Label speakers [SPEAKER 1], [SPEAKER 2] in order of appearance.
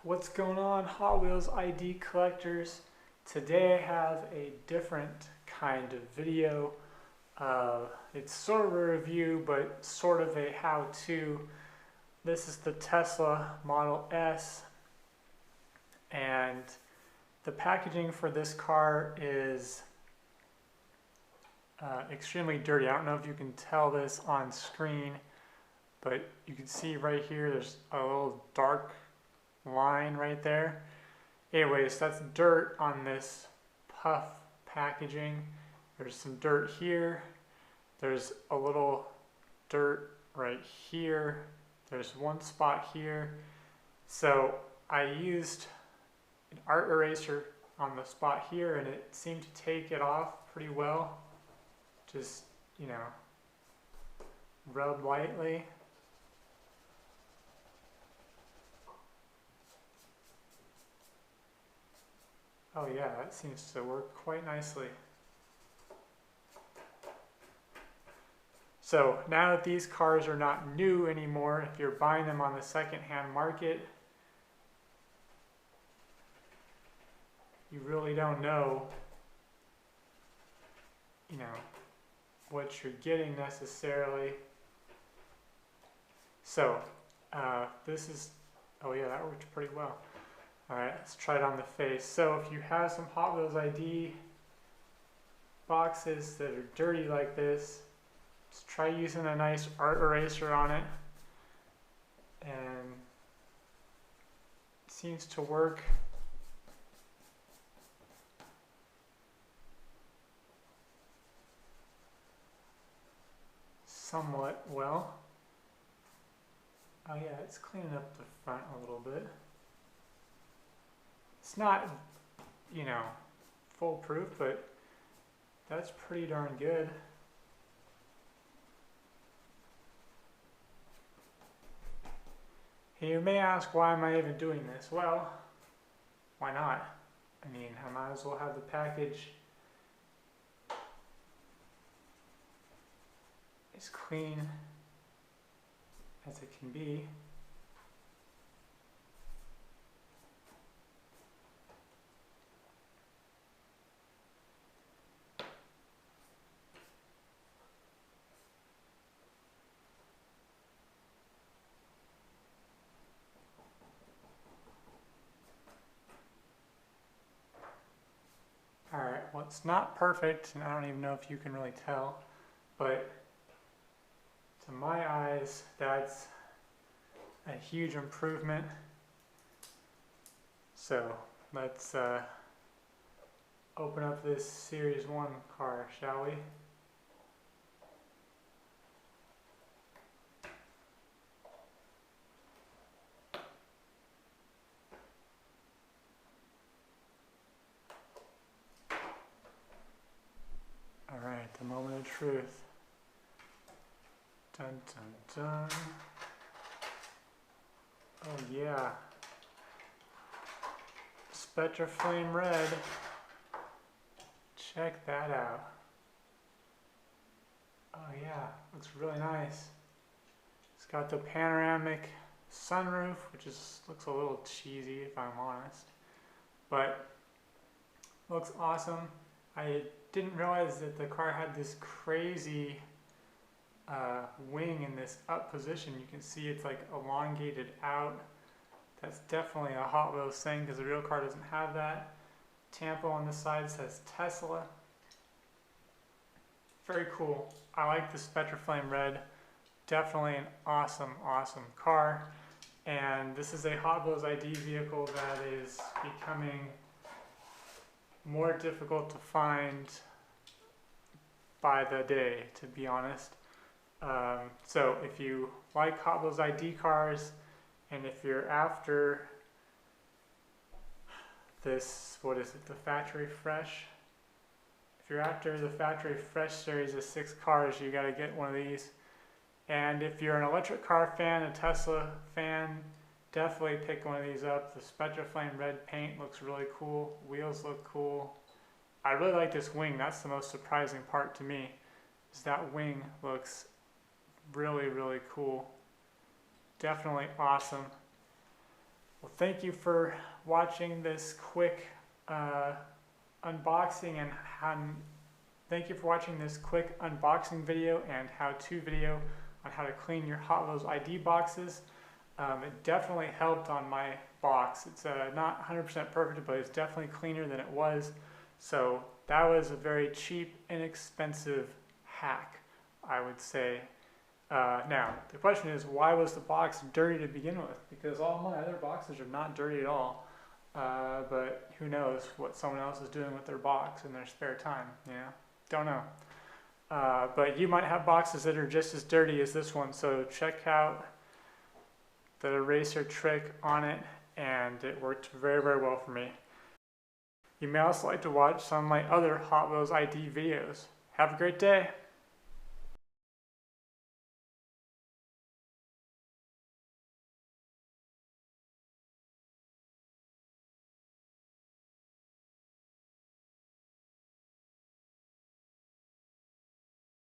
[SPEAKER 1] What's going on, Hot Wheels ID collectors? Today I have a different kind of video. It's sort of a review, but sort of a how-to. This is the Tesla Model S, and the packaging for this car is extremely dirty. I don't know if you can tell this on screen, but you can see right here there's a little dark line right there. Anyways, that's dirt on this puff packaging. There's some dirt here. There's a little dirt right here. There's one spot here. So I used an art eraser on the spot here, and it seemed to take it off pretty well. Just, rub lightly. Oh yeah, that seems to work quite nicely. So now that these cars are not new anymore, if you're buying them on the second-hand market, you really don't know, what you're getting necessarily. So this is, oh yeah, that worked pretty well. Alright, let's try it on the face. So if you have some Hot Wheels ID boxes that are dirty like this, just try using a nice art eraser on it, and it seems to work. Somewhat well. Oh yeah, it's cleaning up the front a little bit. It's not, foolproof, but that's pretty darn good. You may ask, why am I even doing this? Well, why not? I mean, I might as well have the package as clean as it can be. Alright, well, it's not perfect, and I don't even know if you can really tell, but to my eyes, that's a huge improvement. So let's open up this Series 1 car, shall we? Alright, the moment of truth. Dun dun dun. Oh yeah. Spectra Flame Red. Check that out. Oh yeah, looks really nice. It's got the panoramic sunroof, which looks a little cheesy if I'm honest, but looks awesome. I didn't realize that the car had this crazy wing in this up position. You can see it's like elongated out. That's definitely a Hot Wheels thing, because the real car doesn't have that. Tampo on the side says Tesla. Very cool. I like the Spectra Flame Red. Definitely an awesome, awesome car. And this is a Hot Wheels ID vehicle that is becoming more difficult to find by the day, to be honest. So if you like Hot Wheels ID cars, and if you're after this, what is it, the Factory Fresh? If you're after the Factory Fresh series of 6 cars, you gotta get one of these. And if you're an electric car fan, a Tesla fan, definitely pick one of these up. The Spectra Flame Red paint looks really cool. Wheels look cool. I really like this wing. That's the most surprising part to me, is that wing looks really, really cool. Definitely awesome. Well, thank you for watching this quick unboxing thank you for watching this quick unboxing video and how-to video on how to clean your Hot Wheels ID boxes. It definitely helped on my box. It's not 100% perfect, but it's definitely cleaner than it was. So that was a very cheap, inexpensive hack, I would say. Now, the question is, why was the box dirty to begin with? Because all my other boxes are not dirty at all. But who knows what someone else is doing with their box in their spare time, you know? Don't know. But you might have boxes that are just as dirty as this one, so check out the eraser trick on it, and it worked very, very well for me. You may also like to watch some of my other Hot Wheels ID videos. Have a great day!